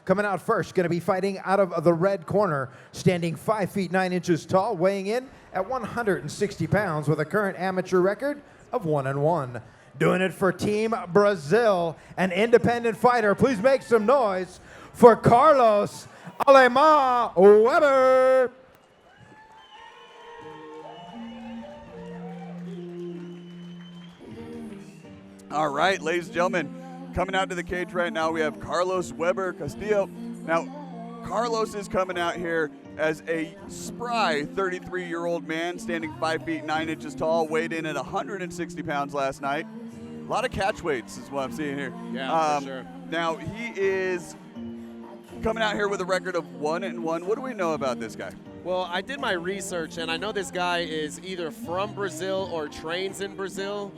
Coming out first, going to be fighting out of the red corner, standing 5 feet 9 inches tall, weighing in at 160 pounds with a current amateur record of 1-1. Doing it for Team Brazil, an independent fighter. Please make some noise for Carlos Alemã Weber. All right, ladies and gentlemen, coming out to the cage right now, we have Carlos Weber Castillo. Now, Carlos is coming out here as a spry 33-year-old man, standing 5 feet 9 inches tall, weighed in at 160 pounds last night. A lot of catch weights is what I'm seeing here. Yeah, for sure. Now, he is coming out here with a record of 1-1. What do we know about this guy? Well, I did my research, and I know this guy is either from Brazil or trains in Brazil.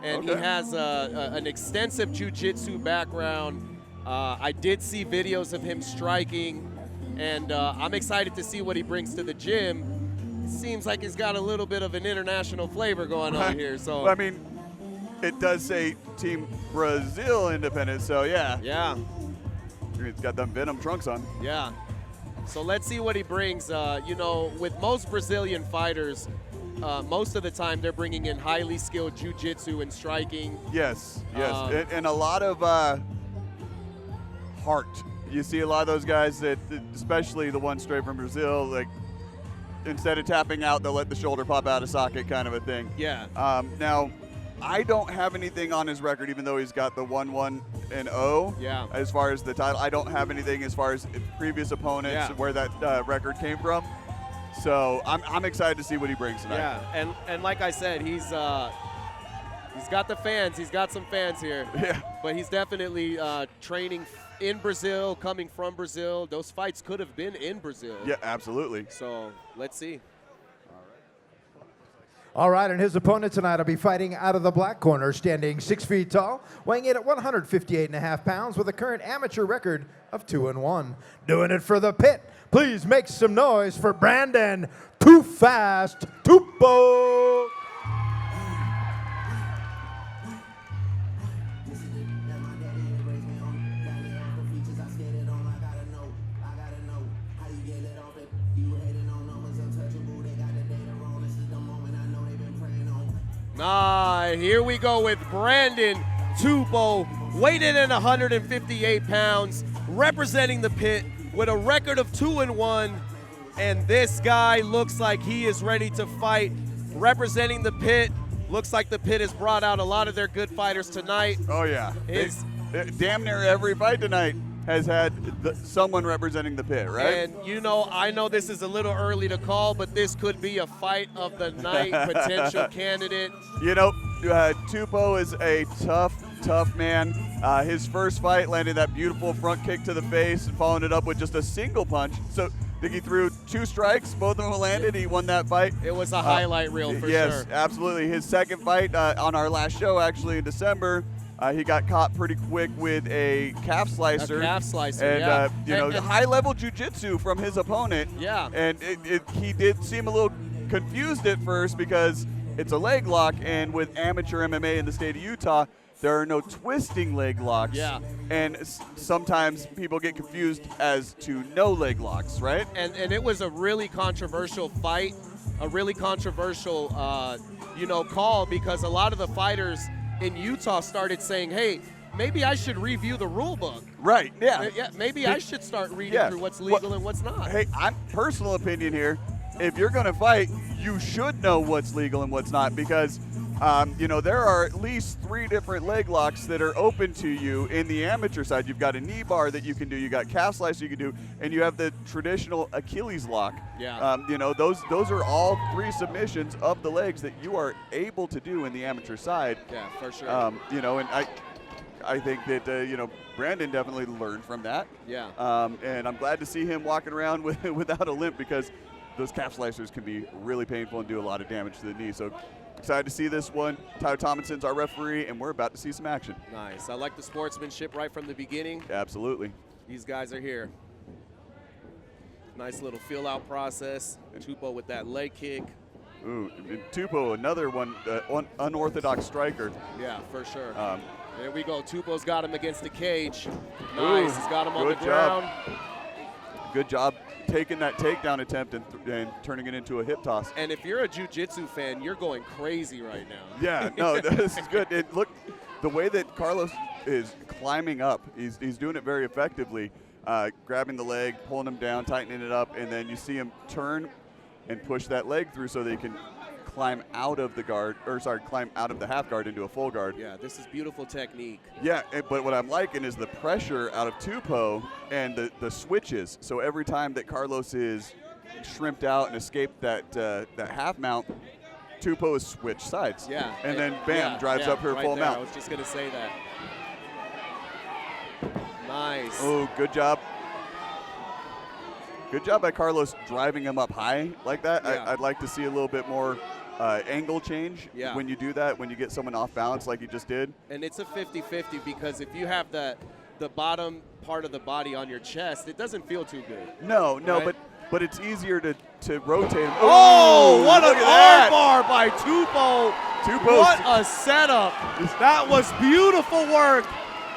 And he has an extensive jiu-jitsu background. I did see videos of him striking, and I'm excited to see what he brings to the gym. It seems like he's got a little bit of an international flavor going on here. So I mean, it does say Team Brazil Independent, so yeah. Yeah. He's got them Venom trunks on. Yeah. So let's see what he brings. You know, with most Brazilian fighters, most of the time they're bringing in highly skilled jiu-jitsu and striking. Yes, yes, and a lot of heart. You see a lot of those guys that, especially the ones straight from Brazil, like instead of tapping out, they'll let the shoulder pop out of socket kind of a thing. Yeah. Now, I don't have anything on his record, even though he's got the 1-1-0. Yeah. As far as the title, I don't have anything as far as previous opponents, where that record came from. So I'm excited to see what he brings tonight. Yeah, and like I said, he's got the fans. He's got some fans here. Yeah. But he's definitely training in Brazil, coming from Brazil. Those fights could have been in Brazil. Yeah, absolutely. So let's see. All right, and his opponent tonight will be fighting out of the black corner, standing 6 feet tall, weighing in at 158.5 pounds with a current amateur record of 2-1. Doing it for the pit. Please make some noise for Brandon Too Fast TUPOU. Here we go with Brandon TUPOU, weighted in 158 pounds, representing the pit with a record of 2-1. And this guy looks like he is ready to fight, representing the pit. Looks like the pit has brought out a lot of their good fighters tonight. Oh, yeah. Damn near every fight tonight has had someone representing the pit, right? And, you know, I know this is a little early to call, but this could be a fight of the night potential candidate. You know, TUPOU is a tough man. His first fight landed that beautiful front kick to the face and following it up with just a single punch. So I think he threw 2 strikes, both of them landed. He won that fight. It was a highlight reel for sure. Yes, absolutely. His second fight on our last show, actually in December, he got caught pretty quick with a calf slicer. A calf slicer, and, you know, high-level jiu-jitsu from his opponent. Yeah. And he did seem a little confused at first because it's a leg lock, and with amateur MMA in the state of Utah, there are no twisting leg locks. Yeah. And sometimes people get confused as to no leg locks, right? And it was a really controversial fight, a really controversial, you know, call, because a lot of the fighters in Utah started saying, hey, maybe I should review the rule book. Right, yeah. Maybe I should start reading through what's legal and what's not. Hey, I'm personal opinion here. If you're going to fight, you should know what's legal and what's not, because you know, there are at least 3 different leg locks that are open to you in the amateur side. You've got a knee bar that you can do, you got calf slice you can do, and you have the traditional Achilles lock. Yeah. You know, those are all 3 submissions of the legs that you are able to do in the amateur side. Yeah, for sure. You know, and I think that you know, Brandon definitely learned from that. Yeah. And I'm glad to see him walking around without a limp, because those calf slicers can be really painful and do a lot of damage to the knee. So excited to see this one. Tyler Tomlinson's our referee, and we're about to see some action. Nice. I like the sportsmanship right from the beginning. Absolutely. These guys are here. Nice little feel-out process. TUPOU with that leg kick. Ooh, TUPOU, another one, unorthodox striker. Yeah, for sure. There we go. TUPOU's got him against the cage. Nice. He's got him on the good job. ground. Good job taking that takedown attempt and turning it into a hip toss. And if you're a jiu-jitsu fan, you're going crazy right now. Yeah, no, this is good. Look, the way that Carlos is climbing up, he's doing it very effectively, grabbing the leg, pulling him down, tightening it up, and then you see him turn and push that leg through so that he can climb out of the guard, climb out of the half guard into a full guard. Yeah, this is beautiful technique. Yeah, but what I'm liking is the pressure out of TUPOU and the switches. So every time that Carlos is shrimped out and escaped that half mount, TUPOU is switch sides. Yeah. And then bam, drives up her right full there. mount. I was just gonna say that. Nice. Oh, good job. Good job by Carlos driving him up high like that. Yeah. I'd like to see a little bit more angle change when you do that, when you get someone off balance like you just did. And it's a 50-50 because if you have the bottom part of the body on your chest, it doesn't feel too good. No, right? but it's easier to rotate him. Oh, what an at armbar by TUPOU. TUPOU. What a setup. That was beautiful work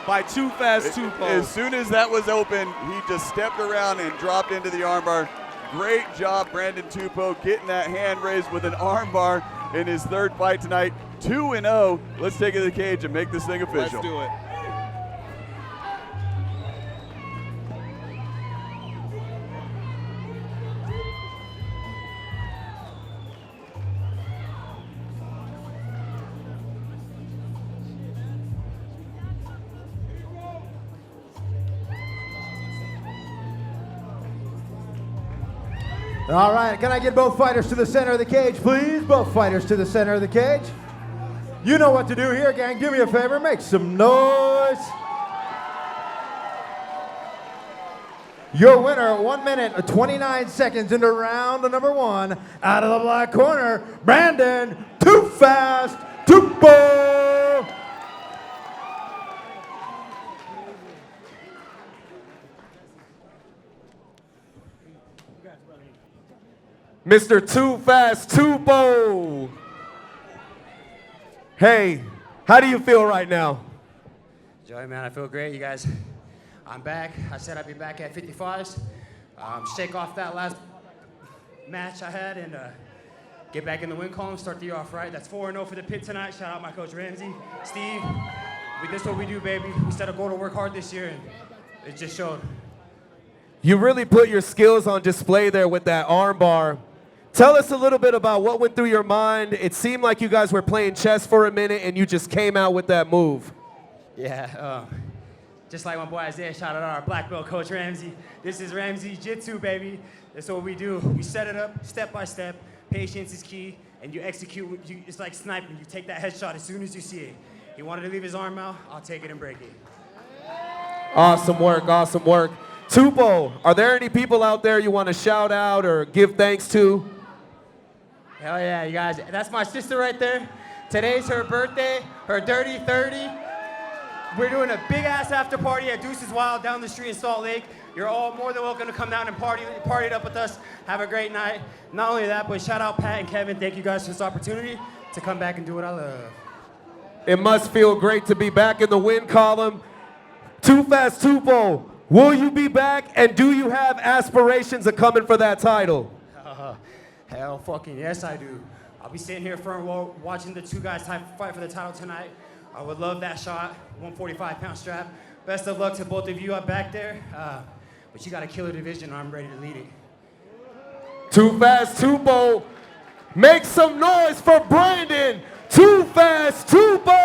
by Too Fast TUPOU. As soon as that was open, he just stepped around and dropped into the armbar. Great job, Brandon TUPOU, getting that hand raised with an armbar in his third fight tonight. 2-0. Let's take it to the cage and make this thing official. Let's do it. All right, can I get both fighters to the center of the cage, please? Both fighters to the center of the cage. You know what to do here, gang. Do me a favor, make some noise. Your winner, 1 minute, 29 seconds into round number 1. Out of the black corner, Brandon Too Fast TUPOU. Mr. Too Fast TUPOU. Hey, how do you feel right now? Joey, man, I feel great, you guys. I'm back. I said I'd be back at 55s. Shake off that last match I had and get back in the win column, start the year off right. That's 4-0 for the pit tonight. Shout out my coach Ramsey, Steve. This is what we do, baby. We said I'm going to work hard this year, and it just showed. You really put your skills on display there with that arm bar. Tell us a little bit about what went through your mind. It seemed like you guys were playing chess for a minute and you just came out with that move. Yeah, just like my boy Isaiah, shout out our black belt coach Ramsey. This is Ramsey Jitsu, baby. That's what we do. We set it up step by step. Patience is key, and you execute. It's like sniping. You take that headshot as soon as you see it. He wanted to leave his arm out. I'll take it and break it. Awesome work, awesome work. TUPOU, are there any people out there you want to shout out or give thanks to? Hell yeah, you guys. That's my sister right there. Today's her birthday, her dirty 30. We're doing a big-ass after party at Deuces Wild down the street in Salt Lake. You're all more than welcome to come down and party it up with us. Have a great night. Not only that, but shout out Pat and Kevin. Thank you guys for this opportunity to come back and do what I love. It must feel great to be back in the win column. Too Fast TUPOU, will you be back, and do you have aspirations of coming for that title? Hell fucking yes, I do. I'll be sitting here front row watching the two guys fight for the title tonight. I would love that shot, 145-pound strap. Best of luck to both of you up back there. But you got a killer division, I'm ready to lead it. Too Fast TUPOU, make some noise for Brandon Too Fast TUPOU!